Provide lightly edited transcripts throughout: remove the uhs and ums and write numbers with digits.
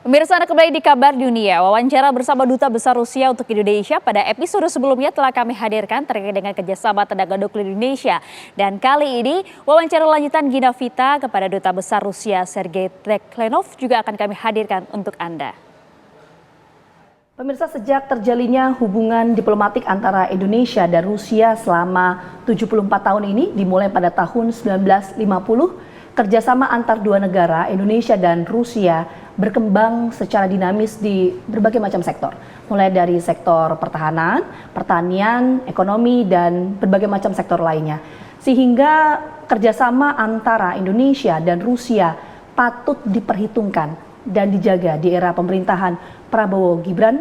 Pemirsa, Anda kembali di Kabar Dunia. Wawancara bersama Duta Besar Rusia untuk Indonesia pada episode sebelumnya telah kami hadirkan terkait dengan kerjasama tenaga nuklir Indonesia. Dan kali ini wawancara lanjutan Gina Vita kepada Duta Besar Rusia Sergei Treklenov juga akan kami hadirkan untuk Anda. Pemirsa, sejak terjalinnya hubungan diplomatik antara Indonesia dan Rusia selama 74 tahun ini dimulai pada tahun 1950, kerjasama antar dua negara, Indonesia dan Rusia, berkembang secara dinamis di berbagai macam sektor, mulai dari sektor pertahanan, pertanian, ekonomi, dan berbagai macam sektor lainnya. Sehingga kerjasama antara Indonesia dan Rusia patut diperhitungkan dan dijaga di era pemerintahan Prabowo Gibran.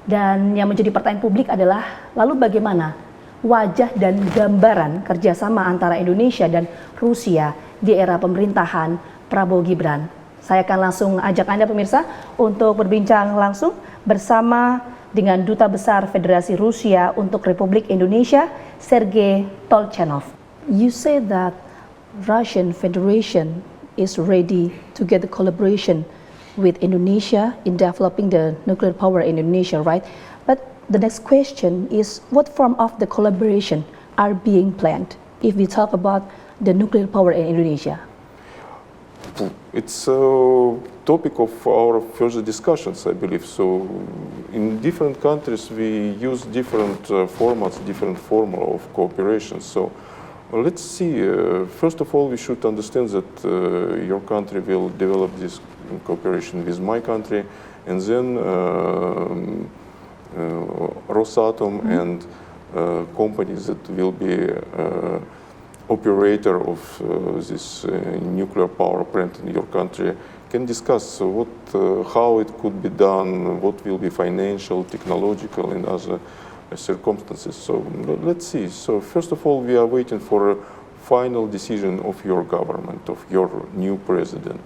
Dan yang menjadi pertanyaan publik adalah, lalu bagaimana wajah dan gambaran kerjasama antara Indonesia dan Rusia di era pemerintahan Prabowo Gibran? Saya akan langsung ajak Anda pemirsa untuk berbincang langsung bersama dengan Duta Besar Federasi Rusia untuk Republik Indonesia, Sergei Tolchenov. You say that Russian Federation is ready to get the collaboration with Indonesia in developing the nuclear power in Indonesia, right? But the next question is, what form of the collaboration are being planned if we talk about the nuclear power in Indonesia? It's a topic of our further discussions, I believe. So, in different countries, we use different formats, different formula of cooperation. So, let's see. First of all, we should understand that your country will develop this cooperation with my country, and then Rosatom and companies that will be operator of this nuclear power plant in your country can discuss how it could be done, what will be financial, technological, and other circumstances. So let's see. So first of all, we are waiting for a final decision of your government, of your new president,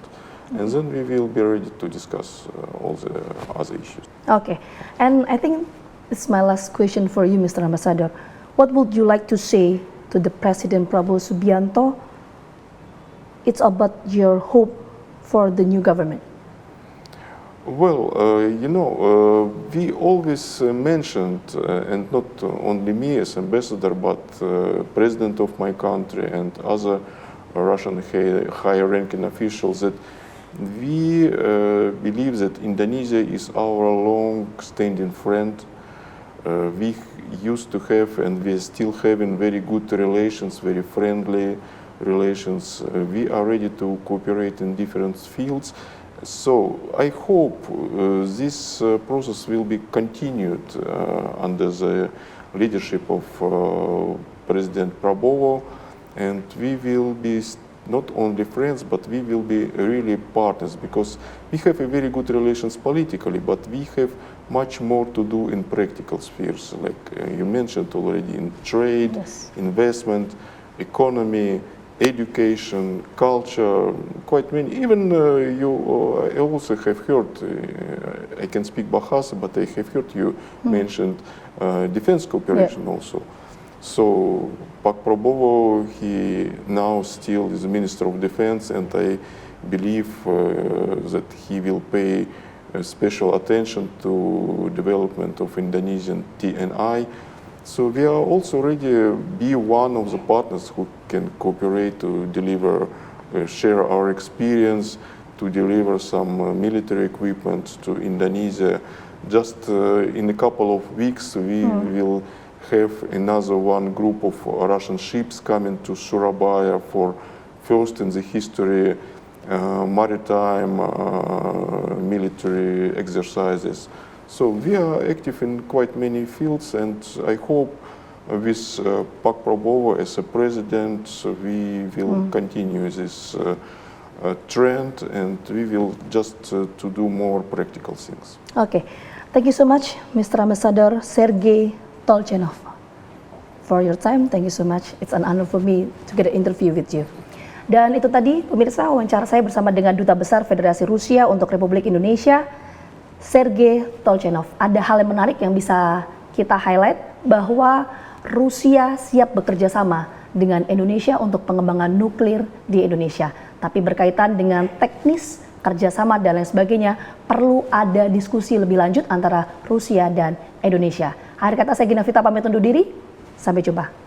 and then we will be ready to discuss all the other issues. Okay, and I think it's my last question for you, Mr. Ambassador. What would you like to say to the President Prabowo Subianto? It's about your hope for the new government. Well, we always mentioned, and not only me as ambassador, but president of my country and other Russian high-ranking officials, that we believe that Indonesia is our long-standing friend. We used to have, and we are still having, very good relations, very friendly relations. We are ready to cooperate in different fields. So I hope this process will be continued under the leadership of President Prabowo, and we will be not only friends, but we will be really partners, because we have a very good relations politically, but we have much more to do in practical spheres, like you mentioned already, in trade, yes, investment, economy, education, culture, quite many. Even I also have heard, I can speak Bahasa, but I have heard you mentioned defense cooperation also. So Pak Prabowo, he now still is the Minister of Defense, and I believe that he will pay special attention to development of Indonesian TNI. So we are also ready to be one of the partners who can cooperate to deliver, share our experience, to deliver some military equipment to Indonesia. Just in a couple of weeks, we will have another one group of Russian ships coming to Surabaya for first in the history maritime military exercises. So we are active in quite many fields, and I hope with Pak Prabowo as a president, we will continue this trend, and we will just to do more practical things. Okay, thank you so much, Mr. Ambassador Sergei Tolchenov, for your time. Thank you so much. It's an honor for me to get an interview with you. Dan itu tadi pemirsa wawancara saya bersama dengan Duta Besar Federasi Rusia untuk Republik Indonesia, Sergei Tolchenov. Ada hal yang menarik yang bisa kita highlight, bahwa Rusia siap bekerja sama dengan Indonesia untuk pengembangan nuklir di Indonesia. Tapi berkaitan dengan teknis kerjasama dan lain sebagainya, perlu ada diskusi lebih lanjut antara Rusia dan Indonesia. Akhir kata saya Gina Vita pamit undur diri, sampai jumpa.